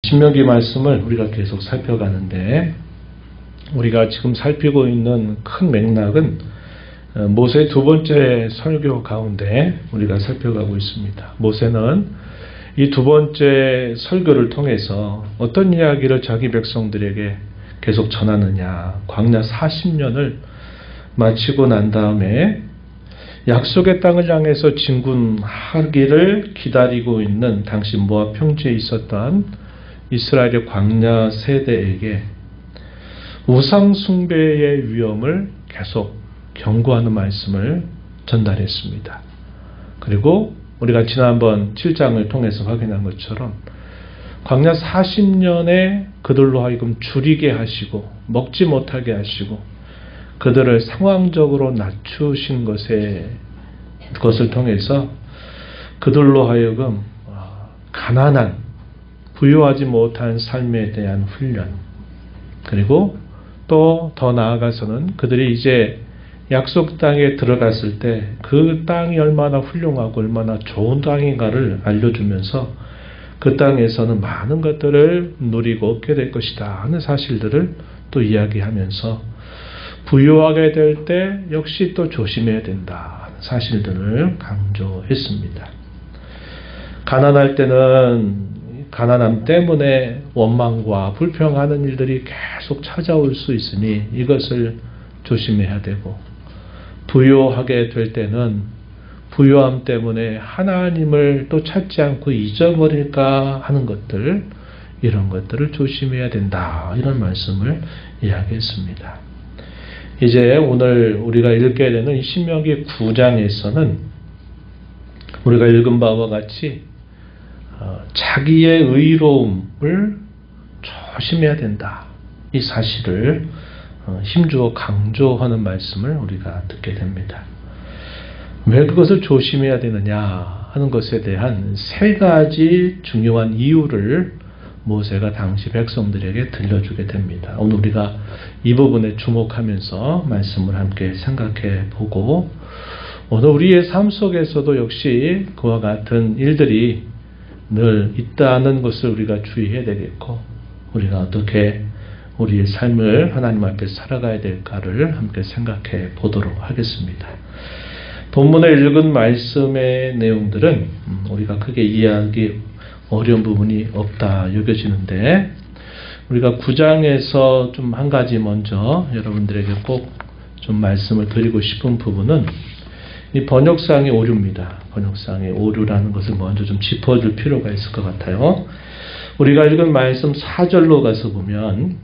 신명기 말씀을 우리가 계속 살펴가는데 우리가 지금 살피고 있는 큰 맥락은 모세의 두 번째 설교 가운데 우리가 살펴가고 있습니다. 모세는 이 두 번째 설교를 통해서 어떤 이야기를 자기 백성들에게 계속 전하느냐. 광야 40년을 마치고 난 다음에 약속의 땅을 향해서 진군하기를 기다리고 있는 당시 모압 평지에 있었던 이스라엘의 광야 세대에게 우상 숭배의 위험을 계속 경고하는 말씀을 전달했습니다. 그리고 우리가 지난번 7장을 통해서 확인한 것처럼 광야 40년에 그들로 하여금 줄이게 하시고 먹지 못하게 하시고 그들을 상황적으로 낮추신 것을 통해서 그들로 하여금 가난한 부유하지 못한 삶에 대한 훈련, 그리고 또 더 나아가서는 그들이 이제 약속 땅에 들어갔을 때 그 땅이 얼마나 훌륭하고 얼마나 좋은 땅인가를 알려주면서 그 땅에서는 많은 것들을 누리고 얻게 될 것이다 하는 사실들을 또 이야기하면서 부유하게 될 때 역시 또 조심해야 된다 하는 사실들을 강조했습니다. 가난할 때는 가난함 때문에 원망과 불평하는 일들이 계속 찾아올 수 있으니 이것을 조심해야 되고, 부유하게 될 때는 부유함 때문에 하나님을 또 찾지 않고 잊어버릴까 하는 것들, 이런 것들을 조심해야 된다, 이런 말씀을 이야기했습니다. 이제 오늘 우리가 읽게 되는 이 신명기 9장에서는 우리가 읽은 바와 같이 자기의 의로움을 조심해야 된다, 이 사실을 힘주어 강조하는 말씀을 우리가 듣게 됩니다. 왜 그것을 조심해야 되느냐 하는 것에 대한 세 가지 중요한 이유를 모세가 당시 백성들에게 들려주게 됩니다. 오늘 우리가 이 부분에 주목하면서 말씀을 함께 생각해 보고, 오늘 우리의 삶 속에서도 역시 그와 같은 일들이 늘 있다는 것을 우리가 주의해야 되겠고, 우리가 어떻게 우리의 삶을 하나님 앞에 살아가야 될까를 함께 생각해 보도록 하겠습니다. 본문에 읽은 말씀의 내용들은 우리가 크게 이해하기 어려운 부분이 없다 여겨지는데, 우리가 9장에서 좀 한 가지 먼저 여러분들에게 꼭 좀 말씀을 드리고 싶은 부분은 이 번역상의 오류입니다. 번역상의 오류라는 것을 먼저 좀 짚어줄 필요가 있을 것 같아요. 우리가 읽은 말씀 4절로 가서 보면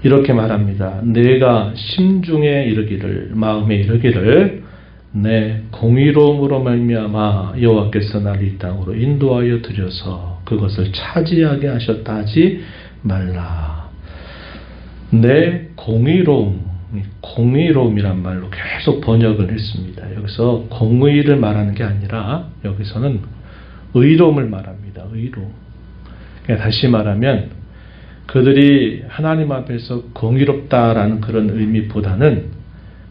이렇게 말합니다. 내가 심중에 이르기를, 마음에 이르기를, 내 공의로움으로 말미암아 여호와께서 나를 이 땅으로 인도하여 들여서 그것을 차지하게 하셨다 하지 말라. 내 공의로움이란 말로 계속 번역을 했습니다. 여기서 공의를 말하는 게 아니라 여기서는 의로움을 말합니다. 의로움. 그러니까 다시 말하면 그들이 하나님 앞에서 공의롭다라는 그런 의미보다는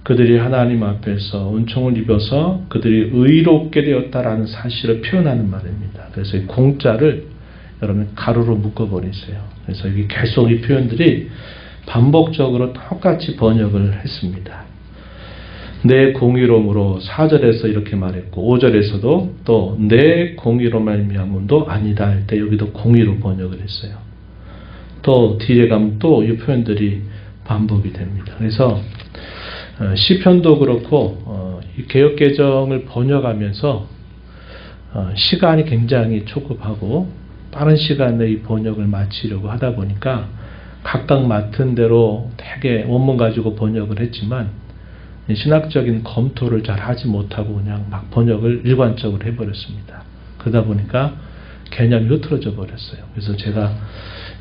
그들이 하나님 앞에서 은총을 입어서 그들이 의롭게 되었다라는 사실을 표현하는 말입니다. 그래서 이 공자를 여러분 가로로 묶어버리세요. 그래서 여기 계속 이 표현들이 반복적으로 똑같이 번역을 했습니다. 내 공의로움으로 4절에서 이렇게 말했고 5절에서도 또 내 공의로 말미암음도 아니다 할 때 여기도 공의로 번역을 했어요. 또 뒤에 가면 또 이 표현들이 반복이 됩니다. 그래서 시편도 그렇고 이 개역개정을 번역하면서 시간이 굉장히 촉박하고 빠른 시간에 이 번역을 마치려고 하다 보니까 각각 맡은 대로 되게 원문 가지고 번역을 했지만 신학적인 검토를 잘 하지 못하고 그냥 막 번역을 일관적으로 해버렸습니다. 그러다 보니까 개념이 흐트러져 버렸어요. 그래서 제가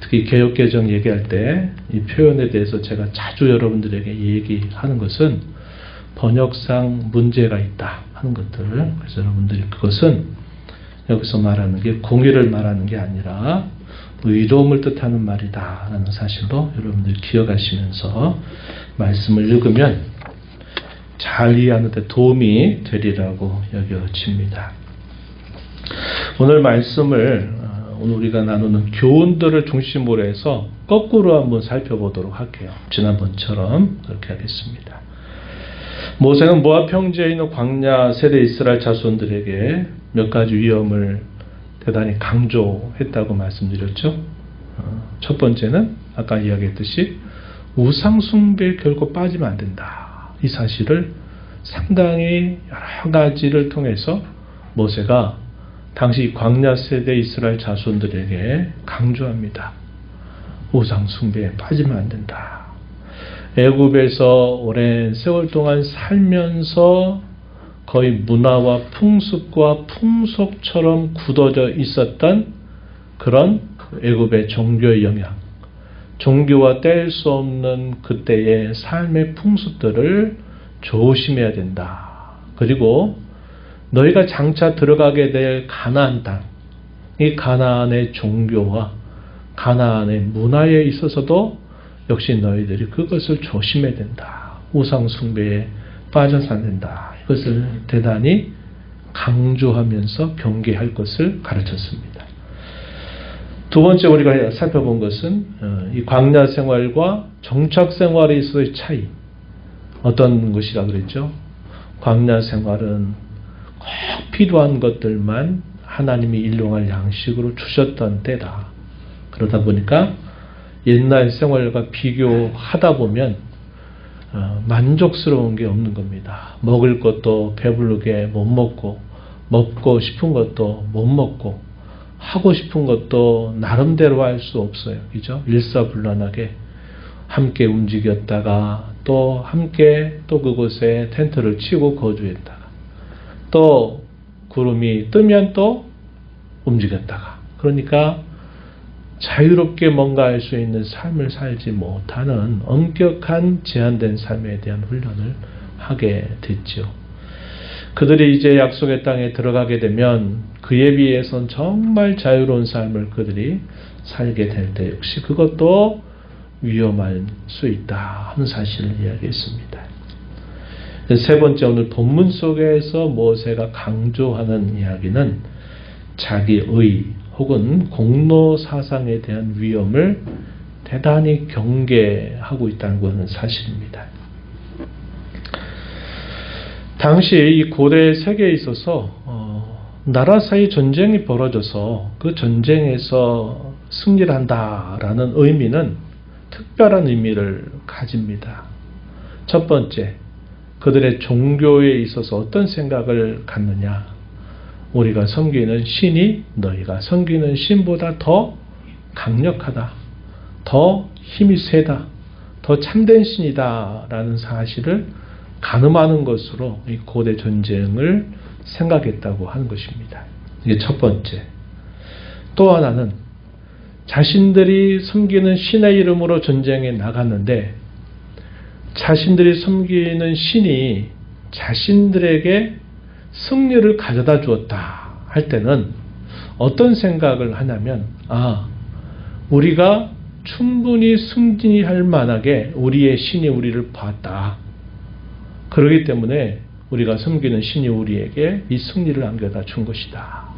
특히 개역개정 얘기할 때 이 표현에 대해서 제가 자주 여러분들에게 얘기하는 것은 번역상 문제가 있다 하는 것들. 그래서 여러분들이 그것은 여기서 말하는 게 공의를 말하는 게 아니라 의로움을 뜻하는 말이다 라는 사실도 여러분들이 기억하시면서 말씀을 읽으면 잘 이해하는 데 도움이 되리라고 여겨집니다. 오늘 말씀을 오늘 우리가 나누는 교훈들을 중심으로 해서 거꾸로 한번 살펴보도록 할게요. 지난번처럼 그렇게 하겠습니다. 모세는 모압 평지에 있는 광야 세대 이스라엘 자손들에게 몇 가지 위험을 대단히 강조했다고 말씀드렸죠. 첫 번째는 아까 이야기했듯이 우상 숭배에 결코 빠지면 안 된다. 이 사실을 상당히 여러 가지를 통해서 모세가 당시 광야 세대 이스라엘 자손들에게 강조합니다. 우상 숭배에 빠지면 안 된다. 애굽에서 오랜 세월 동안 살면서 거의 문화와 풍습과 풍속처럼 굳어져 있었던 그런 애굽의 종교의 영향, 종교와 뗄 수 없는 그때의 삶의 풍습들을 조심해야 된다. 그리고 너희가 장차 들어가게 될 가나안 땅, 이 가나안의 종교와 가나안의 문화에 있어서도 역시 너희들이 그것을 조심해야 된다. 우상 숭배에 빠져서 안 된다. 이것을 대단히 강조하면서 경계할 것을 가르쳤습니다. 두 번째 우리가 살펴본 것은 이 광야 생활과 정착 생활에 있어서의 차이. 어떤 것이라 그랬죠? 광야 생활은 꼭 필요한 것들만 하나님이 일용할 양식으로 주셨던 때다. 그러다 보니까 옛날 생활과 비교하다 보면 만족스러운 게 없는 겁니다. 먹을 것도 배부르게 못 먹고, 먹고 싶은 것도 못 먹고, 하고 싶은 것도 나름대로 할 수 없어요. 그죠? 일사불란하게 함께 움직였다가 또 함께 또 그곳에 텐트를 치고 거주했다가 또 구름이 뜨면 또 움직였다가, 그러니까 자유롭게 뭔가 할 수 있는 삶을 살지 못하는 엄격한 제한된 삶에 대한 훈련을 하게 됐죠. 그들이 이제 약속의 땅에 들어가게 되면 그에 비해선 정말 자유로운 삶을 그들이 살게 될 때 역시 그것도 위험할 수 있다 하는 사실을 이야기했습니다. 세 번째, 오늘 본문 속에서 모세가 강조하는 이야기는 자기의 혹은 공로 사상에 대한 위험을 대단히 경계하고 있다는 것은 사실입니다. 당시 이 고대 세계에 있어서 나라 사이 전쟁이 벌어져서 그 전쟁에서 승리를 한다라는 의미는 특별한 의미를 가집니다. 첫 번째, 그들의 종교에 있어서 어떤 생각을 갖느냐. 우리가 섬기는 신이 너희가 섬기는 신보다 더 강력하다. 더 힘이 세다. 더 참된 신이다. 라는 사실을 가늠하는 것으로 이 고대 전쟁을 생각했다고 하는 것입니다. 이게 첫 번째. 또 하나는 자신들이 섬기는 신의 이름으로 전쟁에 나갔는데 자신들이 섬기는 신이 자신들에게 승리를 가져다 주었다 할 때는 어떤 생각을 하냐면, 우리가 충분히 승진할 만하게 우리의 신이 우리를 봤다. 그렇기 때문에 우리가 섬기는 신이 우리에게 이 승리를 안겨다 준 것이다.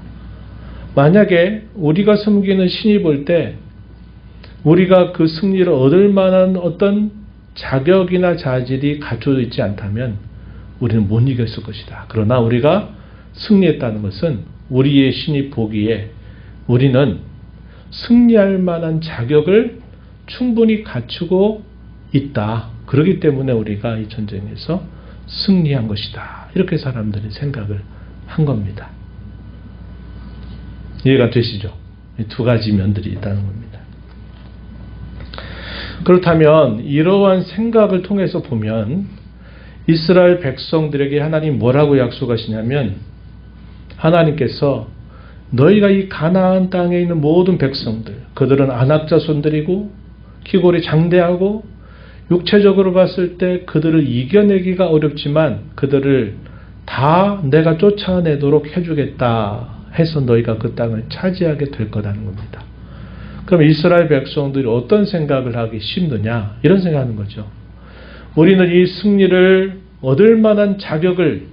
만약에 우리가 섬기는 신이 볼 때 우리가 그 승리를 얻을 만한 어떤 자격이나 자질이 갖춰져 있지 않다면 우리는 못 이겼을 것이다. 그러나 우리가 승리했다는 것은 우리의 신이 보기에 우리는 승리할 만한 자격을 충분히 갖추고 있다. 그렇기 때문에 우리가 이 전쟁에서 승리한 것이다. 이렇게 사람들이 생각을 한 겁니다. 이해가 되시죠? 이 두 가지 면들이 있다는 겁니다. 그렇다면 이러한 생각을 통해서 보면 이스라엘 백성들에게 하나님 뭐라고 약속하시냐면, 하나님께서 너희가 이 가나안 땅에 있는 모든 백성들, 그들은 안악 자손들이고 키골이 장대하고 육체적으로 봤을 때 그들을 이겨내기가 어렵지만 그들을 다 내가 쫓아내도록 해주겠다 해서 너희가 그 땅을 차지하게 될 거라는 겁니다. 그럼 이스라엘 백성들이 어떤 생각을 하기 쉽느냐? 이런 생각하는 거죠. 우리는 이 승리를 얻을 만한 자격을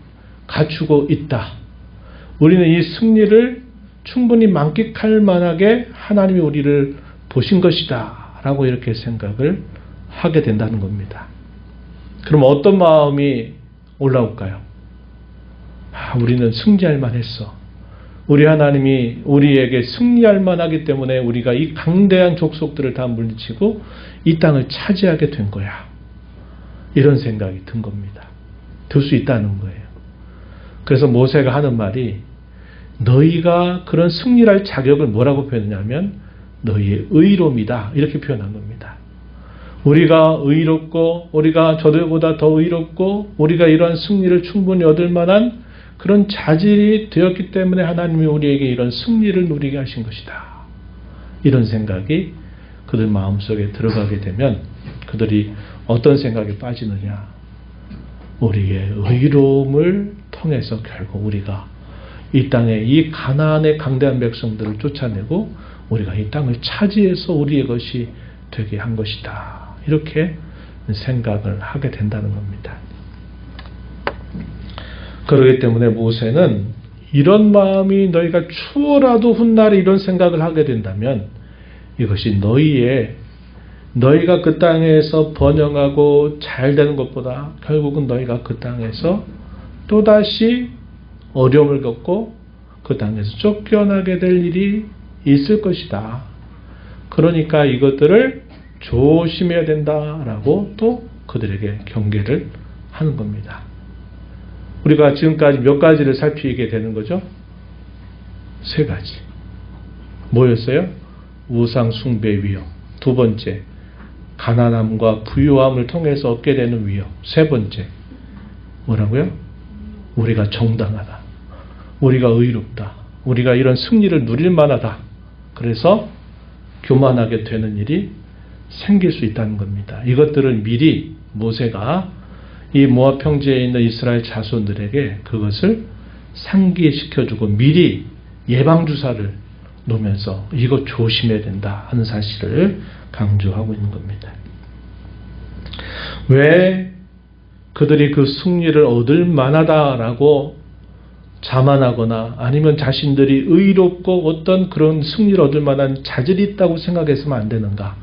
갖추고 있다. 우리는 이 승리를 충분히 만끽할 만하게 하나님이 우리를 보신 것이다 라고 이렇게 생각을 하게 된다는 겁니다. 그럼 어떤 마음이 올라올까요? 우리는 승리할 만했어. 우리 하나님이 우리에게 승리할 만하기 때문에 우리가 이 강대한 족속들을 다 물리치고 이 땅을 차지하게 된 거야. 이런 생각이 든 겁니다. 들 수 있다는 거예요. 그래서 모세가 하는 말이 너희가 그런 승리할 자격을 뭐라고 표현하냐면 너희의 의로움이다. 이렇게 표현한 겁니다. 우리가 의롭고 우리가 저들보다 더 의롭고 우리가 이러한 승리를 충분히 얻을 만한 그런 자질이 되었기 때문에 하나님이 우리에게 이런 승리를 누리게 하신 것이다. 이런 생각이 그들 마음속에 들어가게 되면 그들이 어떤 생각에 빠지느냐. 우리의 의로움을 통해서 결국 우리가 이 땅에 이 가나안의 강대한 백성들을 쫓아내고 우리가 이 땅을 차지해서 우리의 것이 되게 한 것이다. 이렇게 생각을 하게 된다는 겁니다. 그렇기 때문에 모세는 이런 마음이 너희가 추워라도 훗날에 이런 생각을 하게 된다면 이것이 너희가 그 땅에서 번영하고 잘 되는 것보다 결국은 너희가 그 땅에서 또다시 어려움을 겪고 그 땅에서 쫓겨나게 될 일이 있을 것이다. 그러니까 이것들을 조심해야 된다라고 또 그들에게 경계를 하는 겁니다. 우리가 지금까지 몇 가지를 살피게 되는 거죠? 3가지. 뭐였어요? 우상 숭배 위협. 2번째, 가난함과 부유함을 통해서 얻게 되는 위협. 3번째, 뭐라고요? 우리가 정당하다. 우리가 의롭다. 우리가 이런 승리를 누릴 만하다. 그래서 교만하게 되는 일이 생길 수 있다는 겁니다. 이것들을 미리 모세가 이 모압 평지에 있는 이스라엘 자손들에게 그것을 상기시켜주고 미리 예방주사를 놓으면서 이거 조심해야 된다 하는 사실을 강조하고 있는 겁니다. 왜 그들이 그 승리를 얻을 만하다라고 자만하거나 아니면 자신들이 의롭고 어떤 그런 승리를 얻을 만한 자질이 있다고 생각해서는 안 되는가?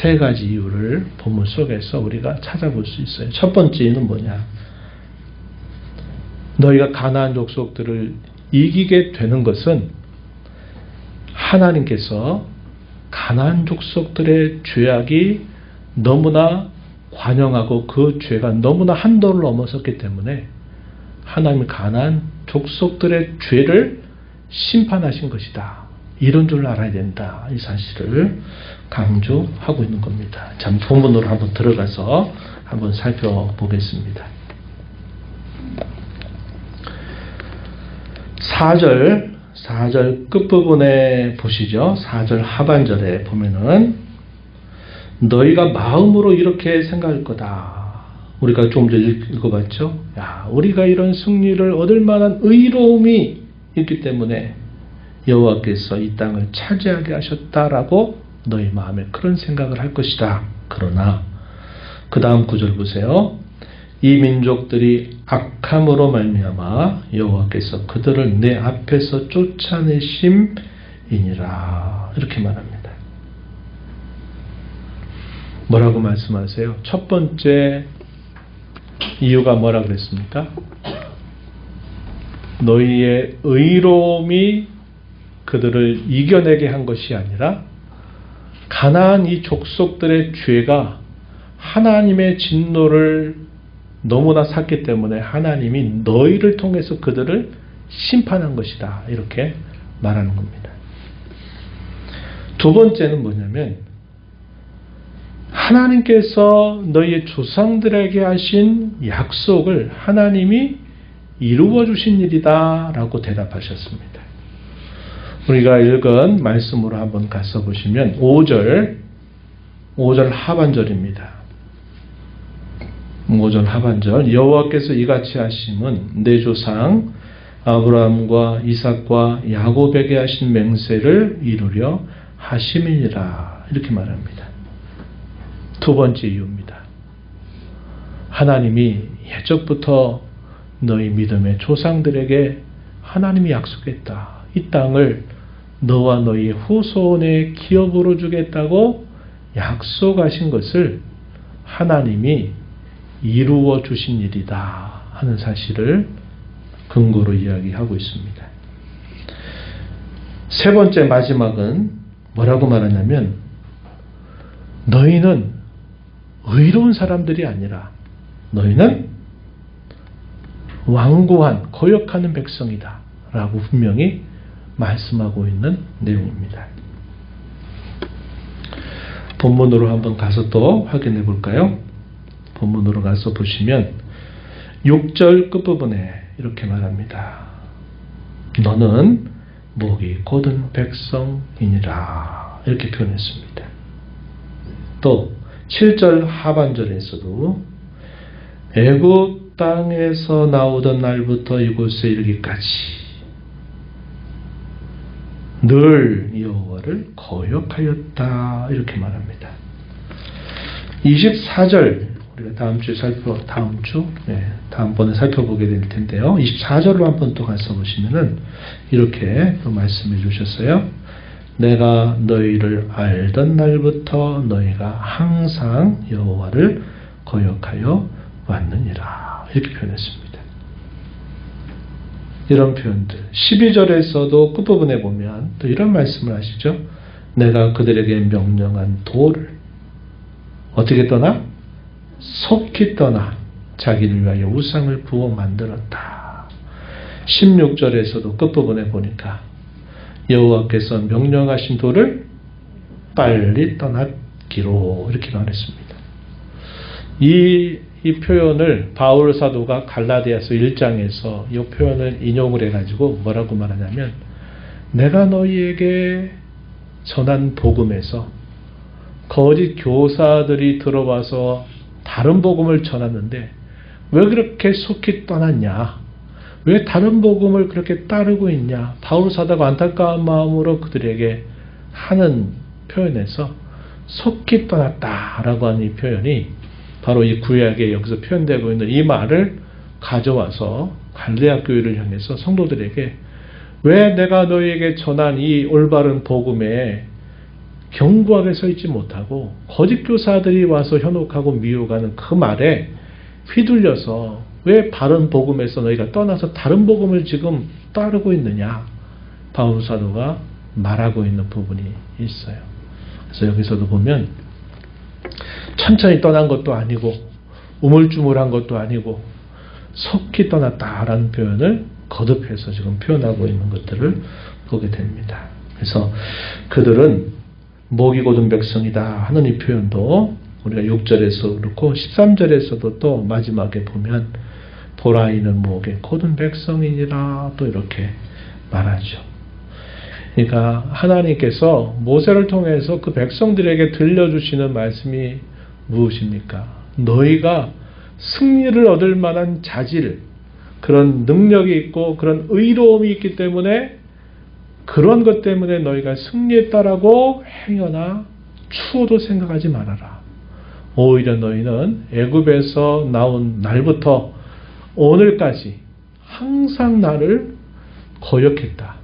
3가지 이유를 본문 속에서 우리가 찾아볼 수 있어요. 첫 번째는 뭐냐? 너희가 가나안 족속들을 이기게 되는 것은 하나님께서 가나안 족속들의 죄악이 너무나 관영하고 그 죄가 너무나 한도를 넘어섰기 때문에 하나님이 가나안 족속들의 죄를 심판하신 것이다. 이런 줄 알아야 된다. 이 사실을 강조하고 있는 겁니다. 자, 본문으로 한번 들어가서 한번 살펴보겠습니다. 4절 끝부분에 보시죠. 4절 하반절에 보면은 너희가 마음으로 이렇게 생각할 거다. 우리가 좀 전에 읽어봤죠. 우리가 이런 승리를 얻을 만한 의로움이 있기 때문에 여호와께서 이 땅을 차지하게 하셨다라고 너희 마음에 그런 생각을 할 것이다. 그러나 그 다음 구절 보세요. 이 민족들이 악함으로 말미암아 여호와께서 그들을 내 앞에서 쫓아내심이니라. 이렇게 말합니다. 뭐라고 말씀하세요? 첫 번째 이유가 뭐라 그랬습니까? 너희의 의로움이 그들을 이겨내게 한 것이 아니라 가나안 이 족속들의 죄가 하나님의 진노를 너무나 샀기 때문에 하나님이 너희를 통해서 그들을 심판한 것이다. 이렇게 말하는 겁니다. 2번째는 뭐냐면 하나님께서 너희의 조상들에게 하신 약속을 하나님이 이루어 주신 일이다 라고 대답하셨습니다. 우리가 읽은 말씀으로 한번 가서 보시면 5절 하반절입니다. 5절 하반절 여호와께서 이같이 하심은 내 조상 아브라함과 이삭과 야곱에게 하신 맹세를 이루려 하심이니라. 이렇게 말합니다. 2번째 이유입니다. 하나님이 예적부터 너희 믿음의 조상들에게 하나님이 약속했다. 이 땅을 너와 너희 후손의 기업으로 주겠다고 약속하신 것을 하나님이 이루어 주신 일이다 하는 사실을 근거로 이야기하고 있습니다. 세 번째 마지막은 뭐라고 말하냐면 너희는 의로운 사람들이 아니라 너희는 완고한 거역하는 백성이다 라고 분명히 말씀하고 있는 내용입니다. 본문으로 한번 가서 또 확인해 볼까요? 본문으로 가서 보시면 6절 끝부분에 이렇게 말합니다. 너는 목이 곧은 백성이니라 이렇게 표현했습니다. 또 7절 하반절에서도 애굽 땅에서 나오던 날부터 이곳에 이르기까지 늘 여호와를 거역하였다 이렇게 말합니다. 24절 우리가 다음번에 살펴보게 될 텐데요. 24절로 한번 또 가서 보시면은 이렇게 또 말씀해 주셨어요. 내가 너희를 알던 날부터 너희가 항상 여호와를 거역하여 왔느니라 이렇게 표현했습니다. 이런 표현들 12절에서도 끝부분에 보면 또 이런 말씀을 하시죠. 내가 그들에게 명령한 도를 어떻게 떠나? 속히 떠나 자기를 위하여 우상을 부어 만들었다. 16절에서도 끝부분에 보니까 여호와께서 명령하신 도를 빨리 떠났기로 이렇게 말했습니다. 이 표현을 바울 사도가 갈라디아서 1장에서 이 표현을 인용을 해가지고 뭐라고 말하냐면 내가 너희에게 전한 복음에서 거짓 교사들이 들어와서 다른 복음을 전하는데 왜 그렇게 속히 떠났냐? 왜 다른 복음을 그렇게 따르고 있냐? 바울 사도가 안타까운 마음으로 그들에게 하는 표현에서 속히 떠났다라고 하는 이 표현이 바로 이 구약에 여기서 표현되고 있는 이 말을 가져와서 갈대아 교회를 향해서 성도들에게 왜 내가 너희에게 전한 이 올바른 복음에 견고하게 서 있지 못하고 거짓 교사들이 와서 현혹하고 미혹하는 그 말에 휘둘려서 왜 바른 복음에서 너희가 떠나서 다른 복음을 지금 따르고 있느냐? 바울 사도가 말하고 있는 부분이 있어요. 그래서 여기서도 보면 천천히 떠난 것도 아니고 우물쭈물한 것도 아니고 속히 떠났다라는 표현을 거듭해서 지금 표현하고 있는 것들을 보게 됩니다. 그래서 그들은 목이 곧은 백성이다 하는 이 표현도 우리가 6절에서 그렇고 13절에서도 또 마지막에 보면 보라 이는 목에 곧은 백성이니라 또 이렇게 말하죠. 그러니까 하나님께서 모세를 통해서 그 백성들에게 들려주시는 말씀이 무엇입니까? 너희가 승리를 얻을 만한 자질, 그런 능력이 있고 그런 의로움이 있기 때문에 그런 것 때문에 너희가 승리했다라고 행여나 추호도 생각하지 말아라. 오히려 너희는 애굽에서 나온 날부터 오늘까지 항상 나를 거역했다.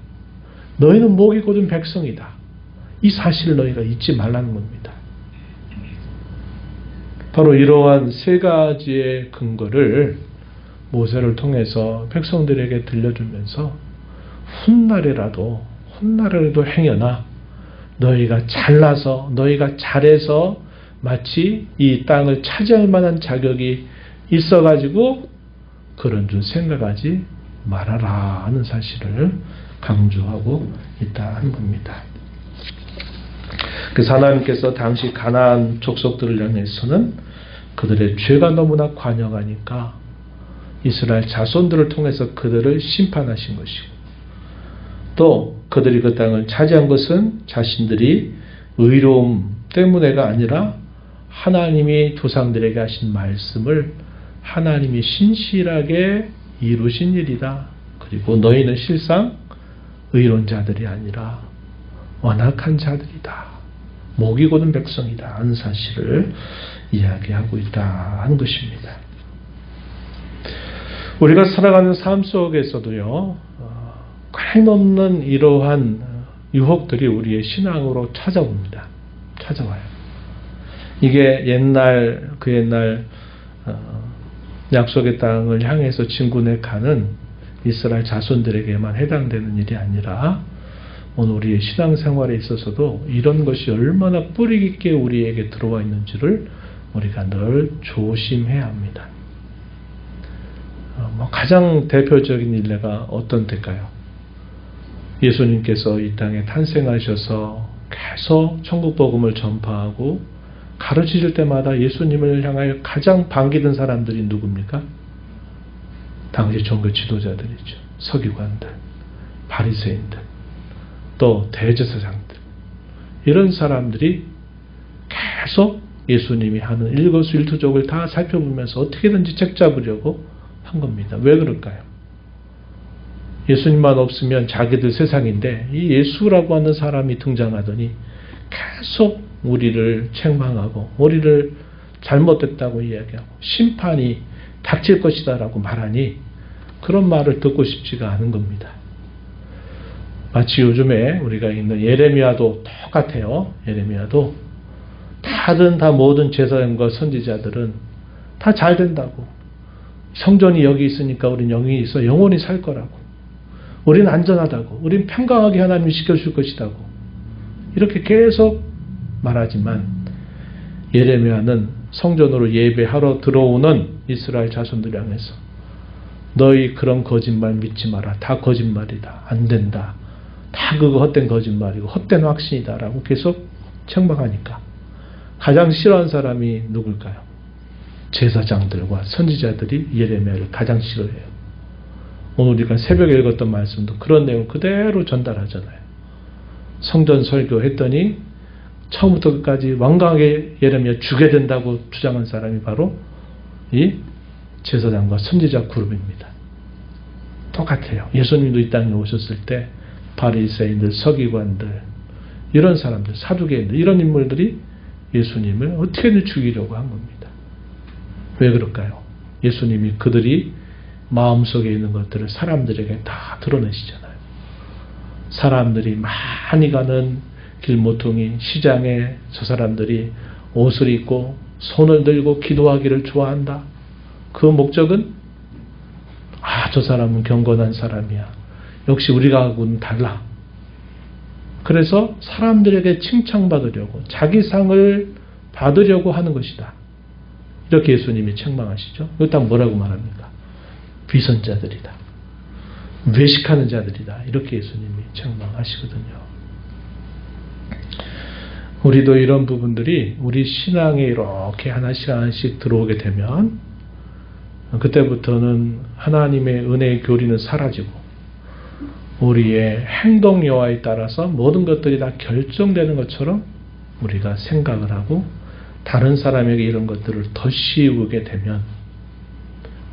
너희는 목이 곧은 백성이다. 이 사실을 너희가 잊지 말라는 겁니다. 바로 이러한 세 가지의 근거를 모세를 통해서 백성들에게 들려주면서 훗날에라도 행여나 너희가 잘나서 너희가 잘해서 마치 이 땅을 차지할 만한 자격이 있어가지고 그런 줄 생각하지 말아라 하는 사실을 강조하고 있다는 겁니다. 그래서 하나님께서 당시 가나안 족속들을 향해서는 그들의 죄가 너무나 관영하니까 이스라엘 자손들을 통해서 그들을 심판하신 것이고 또 그들이 그 땅을 차지한 것은 자신들이 의로움 때문에가 아니라 하나님이 조상들에게 하신 말씀을 하나님이 신실하게 이루신 일이다. 그리고 너희는 실상 의로운 자들이 아니라 완악한 자들이다. 목이 곧은 백성이다 하는 사실을 이야기하고 있다 하는 것입니다. 우리가 살아가는 삶 속에서도요, 끊임없는 이러한 유혹들이 우리의 신앙으로 찾아옵니다. 찾아와요. 이게 그 옛날 약속의 땅을 향해서 진군해 가는 이스라엘 자손들에게만 해당되는 일이 아니라 오늘 우리의 신앙생활에 있어서도 이런 것이 얼마나 뿌리 깊게 우리에게 들어와 있는지를 우리가 늘 조심해야 합니다. 가장 대표적인 일례가 어떤 때일까요? 예수님께서 이 땅에 탄생하셔서 계속 천국 복음을 전파하고 가르치실 때마다 예수님을 향하여 가장 반기던 사람들이 누굽니까? 당시 종교 지도자들이죠. 서기관들, 바리새인들, 또 대제사장들. 이런 사람들이 계속 예수님이 하는 일거수일투족을 다 살펴보면서 어떻게든지 책잡으려고 한 겁니다. 왜 그럴까요? 예수님만 없으면 자기들 세상인데 이 예수라고 하는 사람이 등장하더니 계속 우리를 책망하고 우리를 잘못됐다고 이야기하고 심판이 닥칠 것이다 라고 말하니 그런 말을 듣고 싶지가 않은 겁니다. 마치 요즘에 우리가 읽는 예레미야도 똑같아요. 예레미야도 다 모든 제사장과 선지자들은 다 잘 된다고, 성전이 여기 있으니까 우린 여기 있어 영원히 살 거라고, 우린 안전하다고, 우린 평강하게 하나님이 지켜줄 것이라고 이렇게 계속 말하지만 예레미야는 성전으로 예배하러 들어오는 이스라엘 자손들 향해서 너희 그런 거짓말 믿지 마라. 다 거짓말이다. 안 된다. 다 그거 헛된 거짓말이고 헛된 확신이다 라고 계속 책망하니까 가장 싫어하는 사람이 누굴까요? 제사장들과 선지자들이 예레미야를 가장 싫어해요. 오늘 우리가 새벽에 읽었던 말씀도 그런 내용 그대로 전달하잖아요. 성전 설교했더니 처음부터 끝까지 완강하게 예레미야 죽여야 된다고 주장한 사람이 바로 이 제사장과 선지자 그룹입니다. 똑같아요. 예수님도 이 땅에 오셨을 때 바리새인들, 서기관들, 이런 사람들, 사두개인들, 이런 인물들이 예수님을 어떻게든 죽이려고 한 겁니다. 왜 그럴까요? 예수님이 그들이 마음속에 있는 것들을 사람들에게 다 드러내시잖아요. 사람들이 많이 가는 길모퉁이 시장에 저 사람들이 옷을 입고 손을 들고 기도하기를 좋아한다. 그 목적은 저 사람은 경건한 사람이야. 역시 우리하고는 달라. 그래서 사람들에게 칭찬받으려고 자기 상을 받으려고 하는 것이다. 이렇게 예수님이 책망하시죠. 일단 뭐라고 말합니까? 위선자들이다. 외식하는 자들이다. 이렇게 예수님이 책망하시거든요. 우리도 이런 부분들이 우리 신앙에 이렇게 하나씩 들어오게 되면 그때부터는 하나님의 은혜의 교리는 사라지고 우리의 행동 여하에 따라서 모든 것들이 다 결정되는 것처럼 우리가 생각을 하고 다른 사람에게 이런 것들을 더 씌우게 되면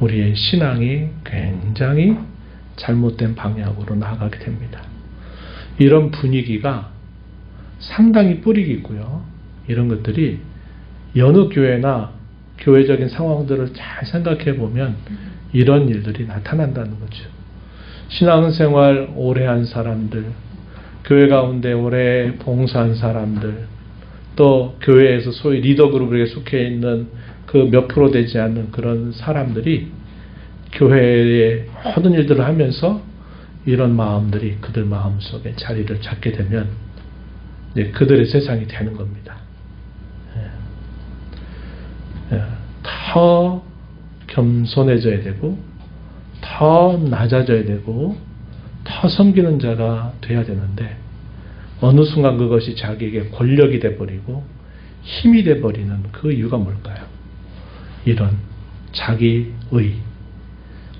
우리의 신앙이 굉장히 잘못된 방향으로 나아가게 됩니다. 이런 분위기가 상당히 뿌리 깊고요. 이런 것들이 여느 교회나 교회적인 상황들을 잘 생각해 보면 이런 일들이 나타난다는 거죠. 신앙생활 오래 한 사람들, 교회 가운데 오래 봉사한 사람들, 또 교회에서 소위 리더 그룹에 속해 있는 그 몇 프로 되지 않는 그런 사람들이 교회의 모든 일들을 하면서 이런 마음들이 그들 마음속에 자리를 잡게 되면 이제 그들의 세상이 되는 겁니다. 더 겸손해져야 되고 더 낮아져야 되고 더 섬기는 자가 돼야 되는데 어느 순간 그것이 자기에게 권력이 돼버리고 힘이 돼버리는 그 이유가 뭘까요? 이런 자기의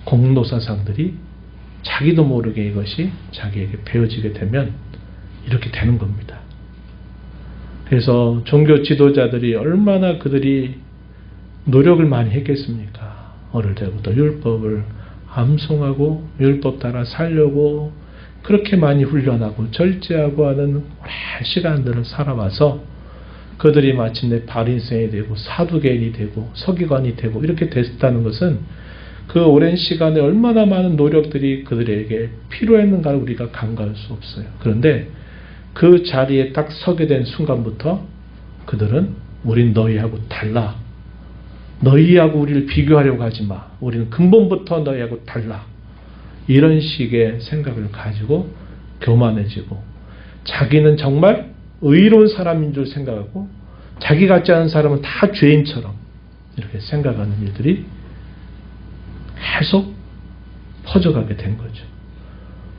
공로사상들이 자기도 모르게 이것이 자기에게 배어지게 되면 이렇게 되는 겁니다. 그래서 종교 지도자들이 얼마나 그들이 노력을 많이 했겠습니까? 어릴 때부터 율법을 암송하고 율법 따라 살려고 그렇게 많이 훈련하고 절제하고 하는 오랜 시간들을 살아와서 그들이 마침내 바리새인이 되고 사두개인이 되고 서기관이 되고 이렇게 됐다는 것은 그 오랜 시간에 얼마나 많은 노력들이 그들에게 필요했는가를 우리가 간과할 수 없어요. 그런데 그 자리에 딱 서게 된 순간부터 그들은 우린 너희하고 달라. 너희하고 우리를 비교하려고 하지 마. 우리는 근본부터 너희하고 달라. 이런 식의 생각을 가지고 교만해지고 자기는 정말 의로운 사람인 줄 생각하고 자기 같지 않은 사람은 다 죄인처럼 이렇게 생각하는 일들이 계속 퍼져가게 된 거죠.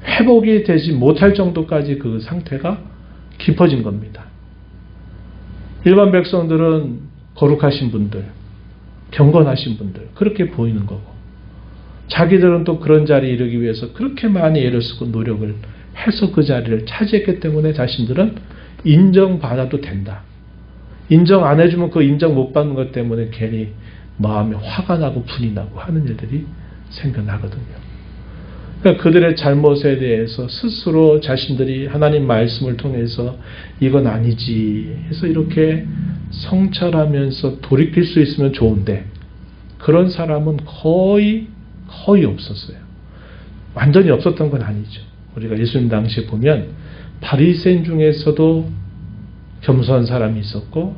회복이 되지 못할 정도까지 그 상태가 깊어진 겁니다. 일반 백성들은 거룩하신 분들, 경건하신 분들 그렇게 보이는 거고 자기들은 또 그런 자리에 이르기 위해서 그렇게 많이 애를 쓰고 노력을 해서 그 자리를 차지했기 때문에 자신들은 인정받아도 된다. 인정 안 해주면 그 인정 못 받는 것 때문에 괜히 마음에 화가 나고 분이 나고 하는 일들이 생겨나거든요. 그러니까 그들의 잘못에 대해서 스스로 자신들이 하나님 말씀을 통해서 이건 아니지 해서 이렇게 성찰하면서 돌이킬 수 있으면 좋은데 그런 사람은 거의 없었어요. 완전히 없었던 건 아니죠. 우리가 예수님 당시에 보면 바리새인 중에서도 겸손한 사람이 있었고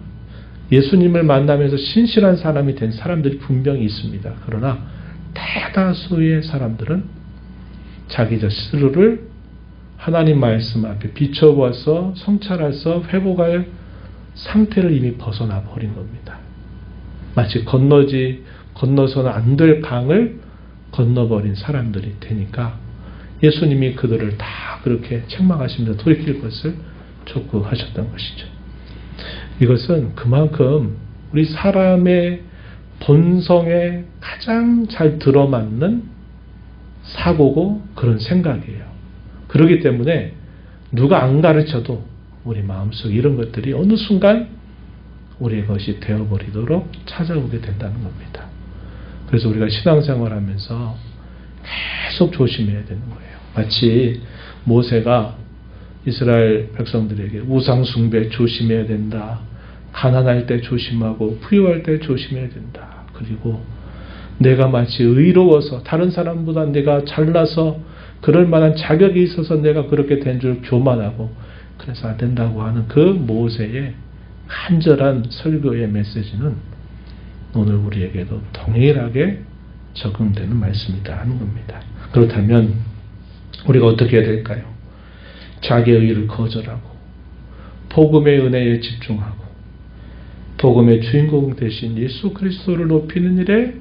예수님을 만나면서 신실한 사람이 된 사람들이 분명히 있습니다. 그러나 대다수의 사람들은 자기 스스로를 하나님 말씀 앞에 비춰보아서 성찰해서 회복할 상태를 이미 벗어나 버린 겁니다. 마치 건너서는 안 될 강을 건너버린 사람들이 되니까 예수님이 그들을 다 그렇게 책망하시면서 돌이킬 것을 촉구하셨던 것이죠. 이것은 그만큼 우리 사람의 본성에 가장 잘 들어맞는 사고고 그런 생각이에요. 그렇기 때문에 누가 안 가르쳐도 우리 마음속 이런 것들이 어느 순간 우리의 것이 되어버리도록 찾아오게 된다는 겁니다. 그래서 우리가 신앙생활하면서 계속 조심해야 되는 거예요. 마치 모세가 이스라엘 백성들에게 우상 숭배 조심해야 된다. 가난할 때 조심하고 부유할 때 조심해야 된다. 그리고 내가 마치 의로워서 다른 사람보다 내가 잘나서 그럴 만한 자격이 있어서 내가 그렇게 된 줄 교만하고 그래서 안 된다고 하는 그 모세의 간절한 설교의 메시지는 오늘 우리에게도 동일하게 적용되는 말씀이다 하는 겁니다. 그렇다면 우리가 어떻게 해야 될까요? 자기의 의를 거절하고 복음의 은혜에 집중하고 복음의 주인공 되신 예수 그리스도를 높이는 일에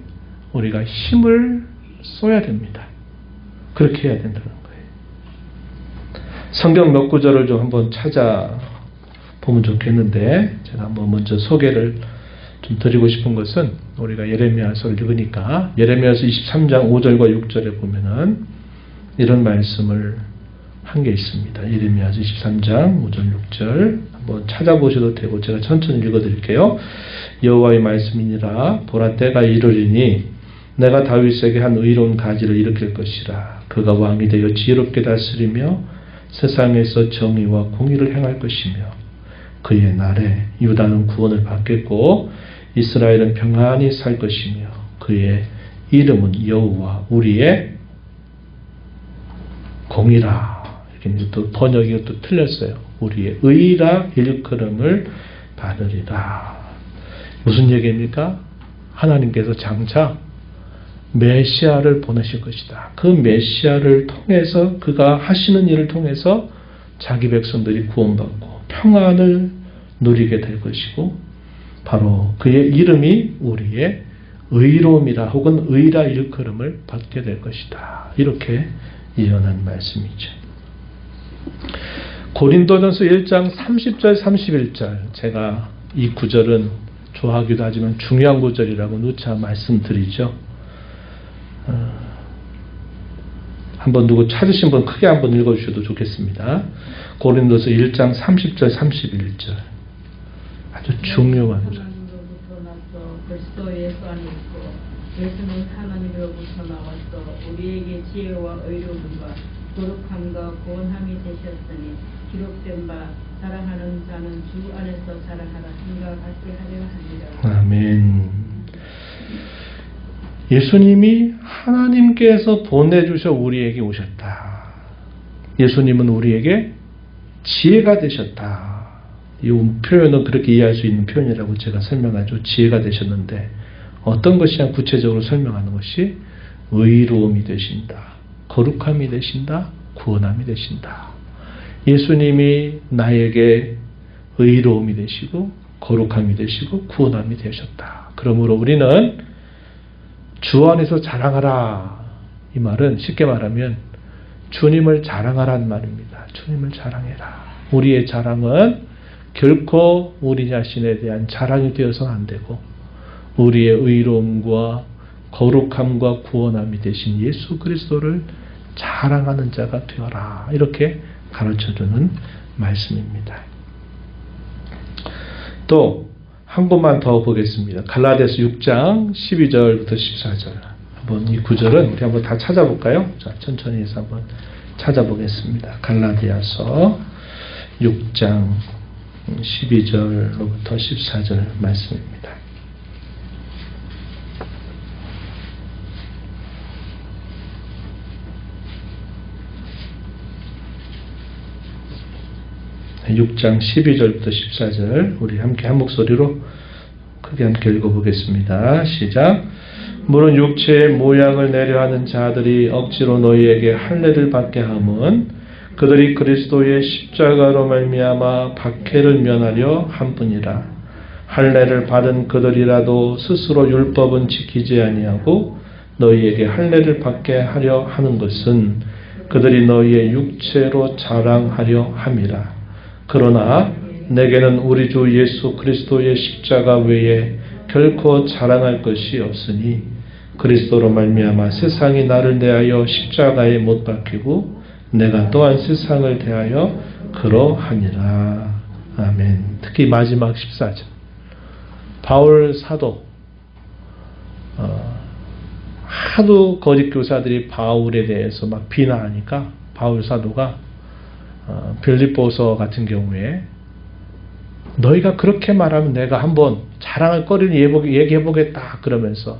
우리가 힘을 쏟아야 됩니다. 그렇게 해야 된다는 거예요. 성경 몇 구절을 좀 한번 찾아보면 좋겠는데 제가 한번 먼저 소개를 좀 드리고 싶은 것은 우리가 예레미야서를 읽으니까 예레미야서 23장 5절과 6절에 보면은 이런 말씀을 한 게 있습니다. 예레미야서 23장 5절 6절 한번 찾아보셔도 되고 제가 천천히 읽어드릴게요. 여호와의 말씀이니라 보라 때가 이르리니 내가 다윗에게 한 의로운 가지를 일으킬 것이라. 그가 왕이 되어 지혜롭게 다스리며 세상에서 정의와 공의를 행할 것이며 그의 날에 유다는 구원을 받겠고 이스라엘은 평안히 살 것이며 그의 이름은 여호와 우리의 공이라. 이렇게 또 번역이 또 틀렸어요. 우리의 의라 일컬음을 받으리라. 무슨 얘기입니까? 하나님께서 장차 메시아를 보내실 것이다. 그 메시아를 통해서 그가 하시는 일을 통해서 자기 백성들이 구원받고 평안을 누리게 될 것이고 바로 그의 이름이 우리의 의로움이라 혹은 의라 일컬음을 받게 될 것이다. 이렇게 예언한 말씀이죠. 고린도전서 1장 30절 31절 제가 이 구절은 좋아하기도 하지만 중요한 구절이라고 누차 말씀드리죠. 한번 누구 찾으신 분 크게 한번 읽어주셔도 좋겠습니다. 고린도서 1장 30절 31절 아주 중요한 절. 그리스도 예수 안에 있고 예수는 하나님으로부터 나와서 우리에게 지혜와 의로움과 거룩함과 구원함이 되셨으니 기록된 바 사랑하는 자는 주 안에서 사랑하라 생각하게 하려 합니다. 아멘. 예수님이 하나님께서 보내주셔 우리에게 오셨다. 예수님은 우리에게 지혜가 되셨다. 이 표현은 그렇게 이해할 수 있는 표현이라고 제가 설명하죠. 지혜가 되셨는데 어떤 것이냐 구체적으로 설명하는 것이 의로움이 되신다. 거룩함이 되신다. 구원함이 되신다. 예수님이 나에게 의로움이 되시고 거룩함이 되시고 구원함이 되셨다. 그러므로 우리는 주 안에서 자랑하라. 이 말은 쉽게 말하면 주님을 자랑하라는 말입니다. 주님을 자랑해라. 우리의 자랑은 결코 우리 자신에 대한 자랑이 되어서는 안 되고 우리의 의로움과 거룩함과 구원함이 되신 예수 그리스도를 자랑하는 자가 되어라. 이렇게 가르쳐주는 말씀입니다. 또 한 곳만 더 보겠습니다. 갈라디아서 6장 12절부터 14절. 한번 이 구절은 우리 한번 다 찾아볼까요? 자, 천천히 해서 한번 찾아보겠습니다. 갈라디아서 6장 12절로부터 14절 말씀입니다. 네, 6장 12절부터 14절 우리 함께 한 목소리로 크게 함께 읽어보겠습니다. 시작. 물은 육체의 모양을 내려하는 자들이 억지로 너희에게 할례를 받게 함은 그들이 그리스도의 십자가로 말미암아 박해를 면하려 함뿐이라. 할례를 받은 그들이라도 스스로 율법은 지키지 아니하고 너희에게 할례를 받게 하려 하는 것은 그들이 너희의 육체로 자랑하려 함이라. 그러나 내게는 우리 주 예수 그리스도의 십자가 외에 결코 자랑할 것이 없으니 그리스도로 말미암아 세상이 나를 대하여 십자가에 못 박히고 내가 또한 세상을 대하여 그러하니라. 아멘. 특히 마지막 14절. 바울 사도 하도 거짓 교사들이 바울에 대해서 막 비난하니까 바울 사도가 빌립보서 같은 경우에 너희가 그렇게 말하면 내가 한번 자랑할 거리를 얘기해보겠다 그러면서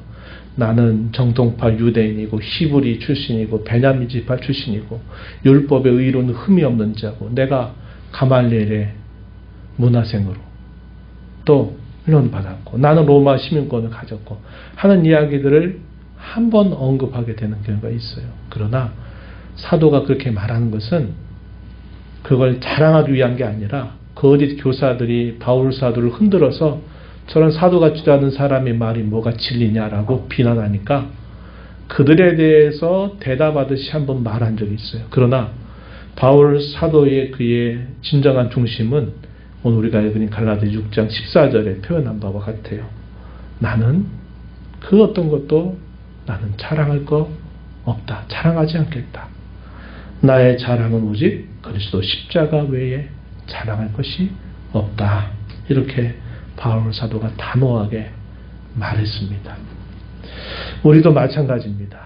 나는 정통파 유대인이고 히브리 출신이고 베냐민 지파 출신이고 율법의 의로는 흠이 없는 자고 내가 가말리엘의 문화생으로 또 훈련을 받았고 나는 로마 시민권을 가졌고 하는 이야기들을 한번 언급하게 되는 경우가 있어요. 그러나 사도가 그렇게 말하는 것은 그걸 자랑하기 위한 게 아니라 거짓 교사들이 바울 사도를 흔들어서 저런 사도 같지도 않은 사람의 말이 뭐가 진리냐라고 비난하니까 그들에 대해서 대답하듯이 한번 말한 적이 있어요. 그러나 바울 사도의 그의 진정한 중심은 오늘 우리가 읽은 갈라디아 6장 14절에 표현한 바와 같아요. 나는 그 어떤 것도 나는 자랑할 거 없다. 자랑하지 않겠다. 나의 자랑은 오직 그리스도 십자가 외에 자랑할 것이 없다. 이렇게 바울 사도가 단호하게 말했습니다. 우리도 마찬가지입니다.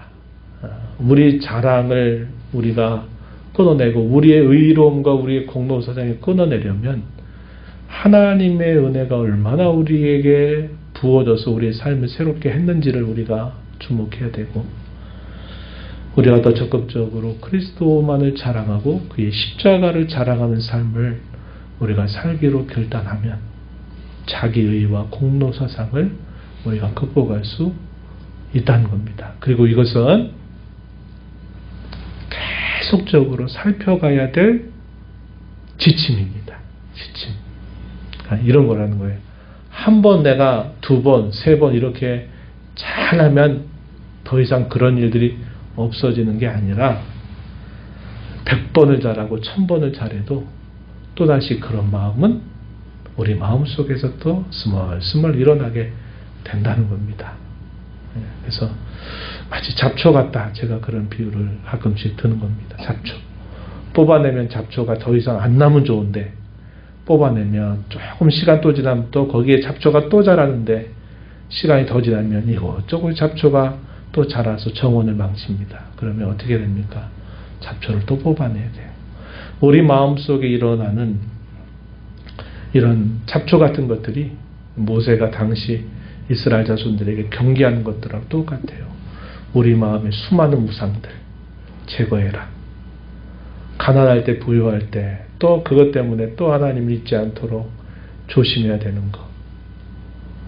우리 자랑을 우리가 끊어내고 우리의 의로움과 우리의 공로사상을 끊어내려면 하나님의 은혜가 얼마나 우리에게 부어져서 우리의 삶을 새롭게 했는지를 우리가 주목해야 되고 우리가 더 적극적으로 그리스도만을 자랑하고 그의 십자가를 자랑하는 삶을 우리가 살기로 결단하면 자기의와 공로사상을 우리가 극복할 수 있다는 겁니다. 그리고 이것은 계속적으로 살펴가야 될 지침입니다. 지침. 이런 거라는 거예요. 한 번 내가 두 번, 세 번 이렇게 잘하면 더 이상 그런 일들이 없어지는 게 아니라 100번을 잘하고 1000번을 잘해도 또다시 그런 마음은 우리 마음속에서 또 스멀스멀 일어나게 된다는 겁니다. 그래서 마치 잡초 같다. 제가 그런 비유를 가끔씩 드는 겁니다. 잡초. 뽑아내면 잡초가 더 이상 안 나면 좋은데 뽑아내면 조금 시간 또 지나면 또 거기에 잡초가 또 자라는데 시간이 더 지나면 이것저것 잡초가 또 자라서 정원을 망칩니다. 그러면 어떻게 됩니까? 잡초를 또 뽑아내야 돼요. 우리 마음속에 일어나는 이런 잡초 같은 것들이 모세가 당시 이스라엘 자손들에게 경계하는 것들하고 똑같아요. 우리 마음의 수많은 우상들 제거해라. 가난할 때 부유할 때 또 그것 때문에 또 하나님을 잊지 않도록 조심해야 되는 것.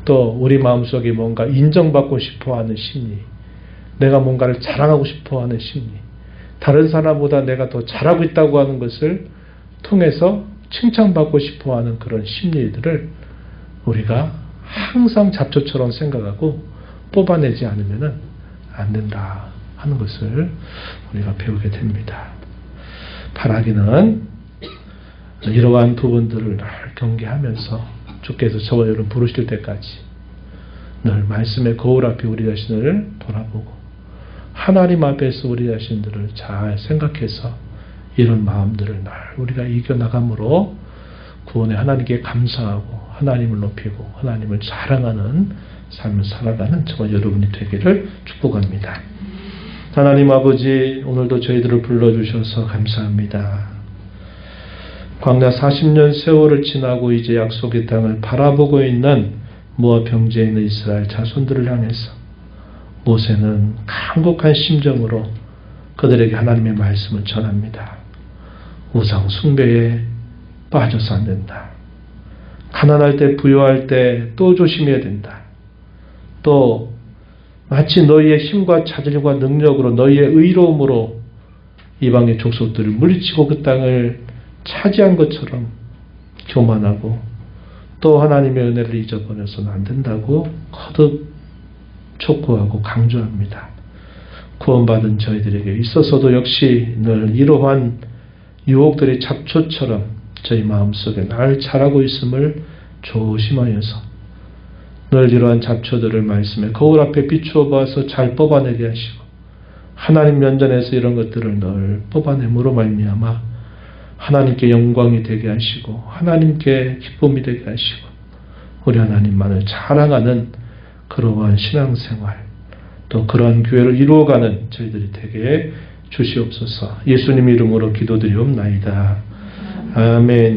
또 우리 마음속에 뭔가 인정받고 싶어하는 심리, 내가 뭔가를 자랑하고 싶어하는 심리, 다른 사람보다 내가 더 잘하고 있다고 하는 것을 통해서 칭찬받고 싶어하는 그런 심리들을 우리가 항상 잡초처럼 생각하고 뽑아내지 않으면 안 된다 하는 것을 우리가 배우게 됩니다. 바라기는 이러한 부분들을 늘 경계하면서 주께서 저와 여러분 부르실 때까지 늘 말씀의 거울 앞에 우리 자신을 돌아보고 하나님 앞에서 우리 자신들을 잘 생각해서 이런 마음들을 늘 우리가 이겨나감으로 구원의 하나님께 감사하고 하나님을 높이고 하나님을 자랑하는 삶을 살아가는 저와 여러분이 되기를 축복합니다. 하나님 아버지, 오늘도 저희들을 불러주셔서 감사합니다. 광야 40년 세월을 지나고 이제 약속의 땅을 바라보고 있는 모압 평지에 있는 이스라엘 자손들을 향해서 모세는 간곡한 심정으로 그들에게 하나님의 말씀을 전합니다. 우상 숭배에 빠져서 안 된다. 가난할 때 부유할 때 또 조심해야 된다. 또 마치 너희의 힘과 자질과 능력으로 너희의 의로움으로 이방의 족속들을 물리치고 그 땅을 차지한 것처럼 교만하고 또 하나님의 은혜를 잊어버려서는 안 된다고 거듭 촉구하고 강조합니다. 구원받은 저희들에게 있어서도 역시 늘 이러한 유혹들의 잡초처럼 저희 마음속에 날 자라고 있음을 조심하여서 늘 이러한 잡초들을 말씀에 거울 앞에 비추어 봐서 잘 뽑아내게 하시고 하나님 면전에서 이런 것들을 늘 뽑아냄으로 말미암아 하나님께 영광이 되게 하시고 하나님께 기쁨이 되게 하시고 우리 하나님만을 자랑하는 그러한 신앙생활 또 그러한 교회를 이루어가는 저희들이 되게 주시옵소서. 예수님 이름으로 기도드리옵나이다. 아멘.